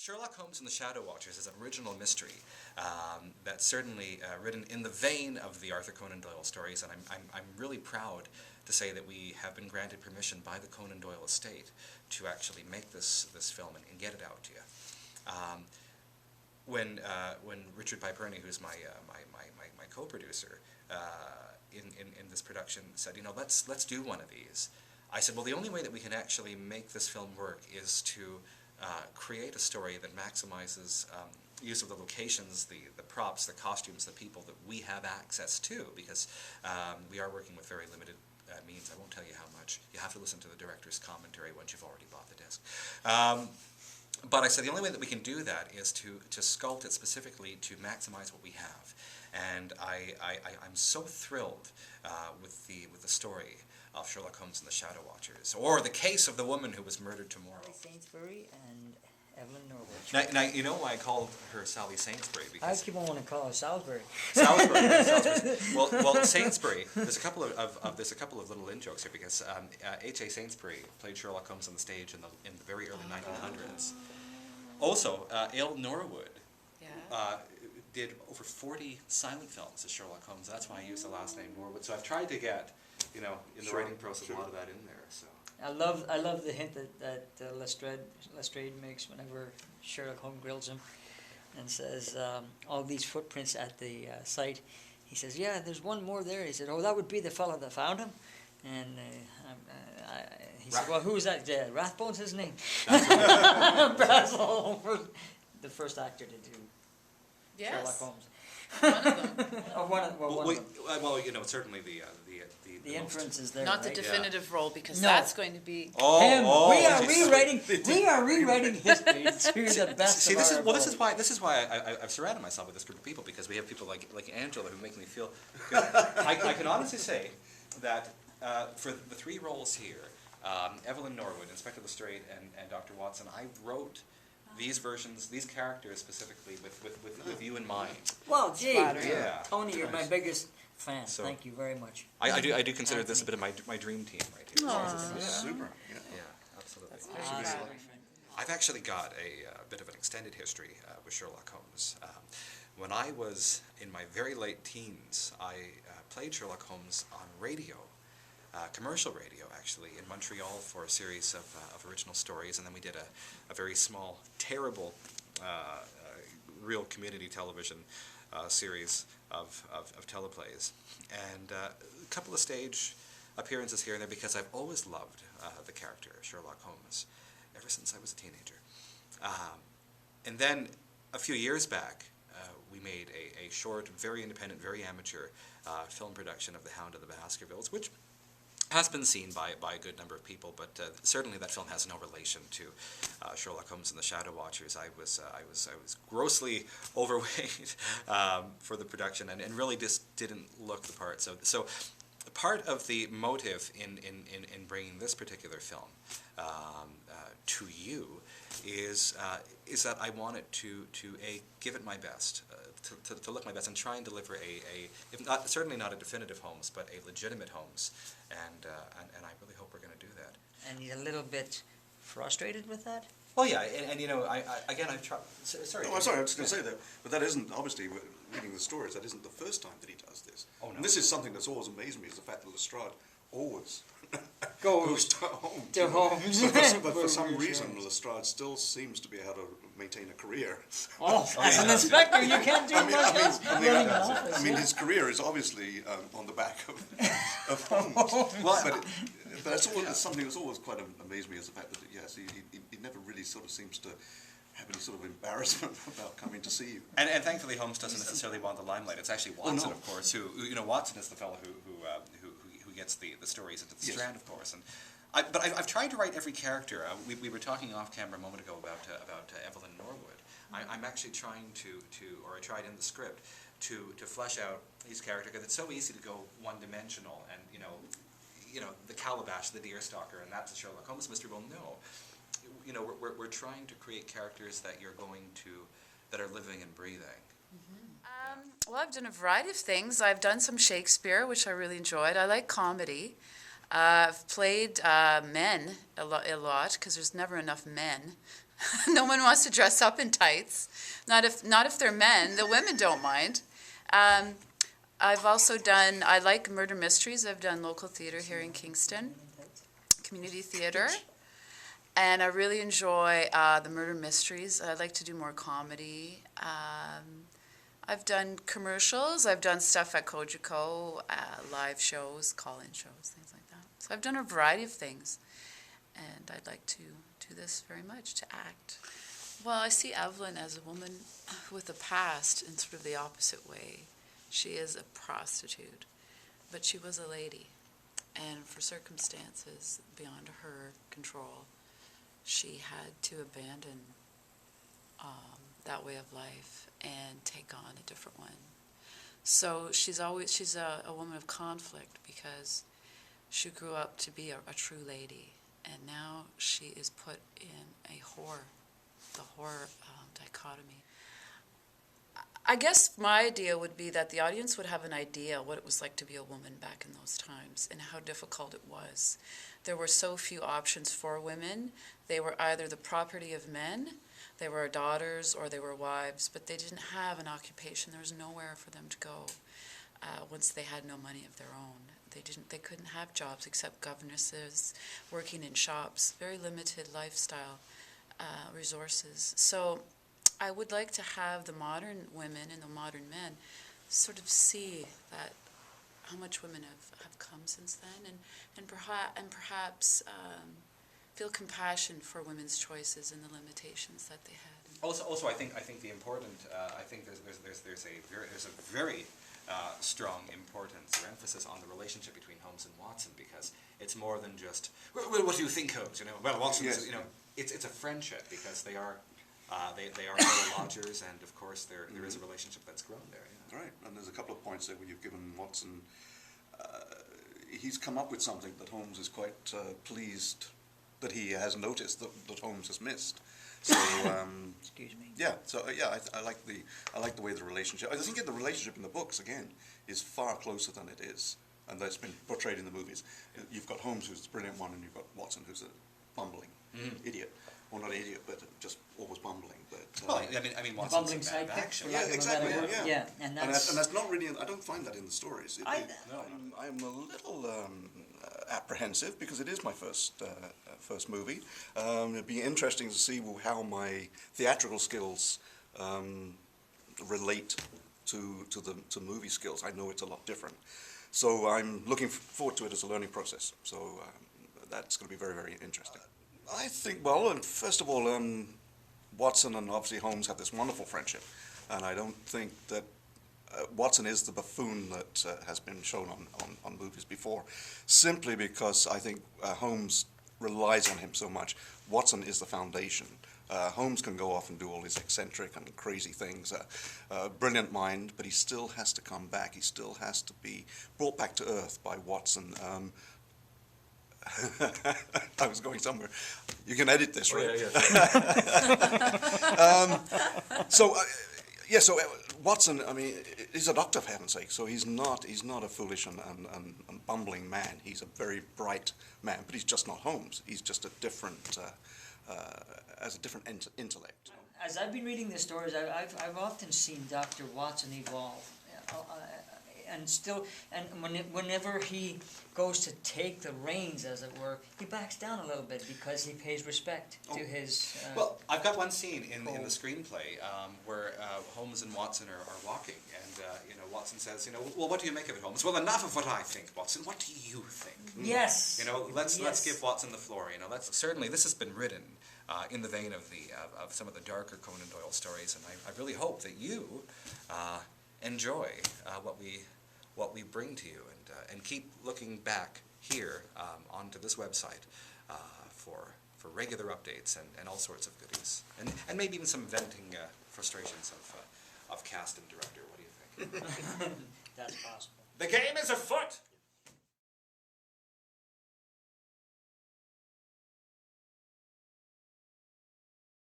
Sherlock Holmes and the Shadow Watchers is an original mystery that's certainly written in the vein of the Arthur Conan Doyle stories, and I'm really proud to say that we have been granted permission by the Conan Doyle estate to actually make this film and get it out to you. When Richard Piperny, who's my co-producer in this production, said, let's do one of these, I said, well, the only way that we can actually make this film work is to create a story that maximizes use of the locations, the props, the costumes, the people that we have access to, because we are working with very limited means. I won't tell you how much. You have to listen to the director's commentary once you've already bought the disc. But I said the only way that we can do that is to sculpt it specifically to maximize what we have. And I'm so thrilled with the story of Sherlock Holmes and the Shadow Watchers, or the case of the woman who was murdered tomorrow. Sally Sainsbury and Evelyn Norwood. Now you know why I called her Sally Sainsbury? Because I keep on wanting to call her Salisbury. Salisbury. Well, Sainsbury. There's a couple of little in jokes here, because H.A. Sainsbury played Sherlock Holmes on the stage in the very early 1900s. Also, Evelyn Norwood did over 40 silent films as Sherlock Holmes. That's why I use the last name Norwood. So I've tried to get, in the writing process, a lot of that in there. So I love the hint that Lestrade makes whenever Sherlock Holmes grills him and says, all these footprints at the site. He says, yeah, there's one more there. He said, oh, that would be the fellow that found him. And he said, well, who was that? Rathbone's his name. Basil, the first actor to do Sherlock Holmes. One of them. One of them. Well, certainly the inference is there. Not the right? definitive role, because No. that's going to be. We are rewriting history to the best. See, of this our is why I've surrounded myself with this group of people, because we have people like Angela who make me feel. I can honestly say that for the three roles here, Evelyn Norwood, Inspector Lestrade, and Dr. Watson, I wrote these versions, these characters specifically with you in mind. Well, gee, Yeah. Tony, you're my biggest fan. So, thank you very much. I do consider this a bit of my dream team right here. Aww. Super. Yeah, absolutely. Awesome. I've actually got a bit of an extended history with Sherlock Holmes. When I was in my very late teens, I played Sherlock Holmes on radio. Commercial radio, actually, in Montreal for a series of original stories, and then we did a very small, terrible, real community television series of teleplays, and a couple of stage appearances here and there, because I've always loved the character Sherlock Holmes ever since I was a teenager. And then a few years back, we made a short, very independent, very amateur film production of The Hound of the Baskervilles, which has been seen by a good number of people, but certainly that film has no relation to Sherlock Holmes and the Shadow Watchers. I was grossly overweight for the production, and really just didn't look the part. So part of the motive in bringing this particular film to you is that I wanted to give it my best, to look my best, and try and deliver certainly not a definitive Holmes, but a legitimate Holmes, and I really hope we're going to do that. And you're a little bit frustrated with that? Well, yeah, and I've tried. Sorry. I'm sorry. I was just going to say that, but that isn't obviously reading the stories. That isn't the first time that he does this. Oh no. And this is something that's always amazed me, is the fact that Lestrade always goes to Holmes. To Holmes. But for some reason, Lestrade still seems to be able to maintain a career. Oh, as an inspector, you can't do much else. I mean, his career is obviously on the back of Holmes. But that's always something that's always quite amazed me, is the fact that yes, he never really sort of seems to have any sort of embarrassment about coming to see you. And thankfully, Holmes doesn't necessarily want the limelight. It's actually Watson, of course, who Watson is the fellow who gets the stories into the Strand, of course. And but I've tried to write every character. We were talking off camera a moment ago about Evelyn Norwood. I'm actually trying or I tried in the script to flesh out his character, because it's so easy to go one-dimensional and the Calabash, the Deerstalker, and that's a Sherlock Holmes mystery. Well, no, we're trying to create characters that that are living and breathing. Well, I've done a variety of things. I've done some Shakespeare, which I really enjoyed. I like comedy. I've played men a lot, because there's never enough men. No one wants to dress up in tights. Not if they're men. The women don't mind. I've also done, I like murder mysteries. I've done local theater here in Kingston, community theater. And I really enjoy the murder mysteries. I like to do more comedy. I've done commercials. I've done stuff at Kojiko, live shows, call-in shows, things like that. So I've done a variety of things. And I'd like to do this very much, to act. Well, I see Evelyn as a woman with a past in sort of the opposite way. She is a prostitute, but she was a lady. And for circumstances beyond her control, she had to abandon that way of life and take on a different one. So she's a woman of conflict because she grew up to be a true lady, and now she is put in the horror dichotomy. I guess my idea would be that the audience would have an idea what it was like to be a woman back in those times and how difficult it was. There were so few options for women. They were either the property of men, they were daughters, or they were wives, but they didn't have an occupation. There was nowhere for them to go once they had no money of their own. They couldn't have jobs except governesses, working in shops, very limited lifestyle resources. So I would like to have the modern women and the modern men sort of see that how much women have come since then, and perhaps feel compassion for women's choices and the limitations that they had. Also, I think the important. I think there's a very strong importance or emphasis on the relationship between Holmes and Watson, because it's more than just, well, what do you think, Holmes? Well, Watson, yes. It's a friendship, because they are fellow lodgers, and of course there is a relationship that's grown there. Yeah. Right, and there's a couple of points there where you've given Watson. He's come up with something that Holmes is quite pleased that he has noticed that Holmes has missed. So Excuse me. yeah, I like the way the relationship. I think the relationship in the books again is far closer than it is, and that's been portrayed in the movies. You've got Holmes, who's the brilliant one, and you've got Watson, who's a bumbling idiot. Well, not idiot, but just always bumbling. But Well, I mean, The Watson's bumbling a man of sidekick, action. for lack of a exactly, better word. yeah. And and that's that's not really. I don't find that in the stories. No. I'm a little apprehensive because it is my first movie. It'd be interesting to see how my theatrical skills relate to movie skills. I know it's a lot different, so I'm looking forward to it as a learning process. So that's going to be very, very interesting. I think, well, first of all, Watson and obviously Holmes have this wonderful friendship, and I don't think that Watson is the buffoon that has been shown on movies before, simply because I think Holmes relies on him so much. Watson is the foundation. Holmes can go off and do all these eccentric and crazy things, brilliant mind, but he still has to come back. He still has to be brought back to earth by Watson. I was going somewhere. You can edit this, right? So Watson, I mean, he's a doctor, for heaven's sake. So he's not a foolish and bumbling man. He's a very bright man, but he's just not Holmes. He's just a different, has a different intellect. as I've been reading the stories, I've often seen Dr. Watson evolve, whenever he goes to take the reins, as it were, he backs down a little bit because he pays respect to his. Well, I've got one scene in the screenplay where Holmes and Watson are walking, and Watson says, well, what do you make of it, Holmes? Well, enough of what I think, Watson. What do you think? Yes. Let's give Watson the floor. Certainly this has been written in the vein of some of the darker Conan Doyle stories, and I really hope that you enjoy what we bring to you, and keep looking back here onto this website for regular updates and all sorts of goodies, and maybe even some venting frustrations of cast and director. What do you think? That's possible. The game is afoot!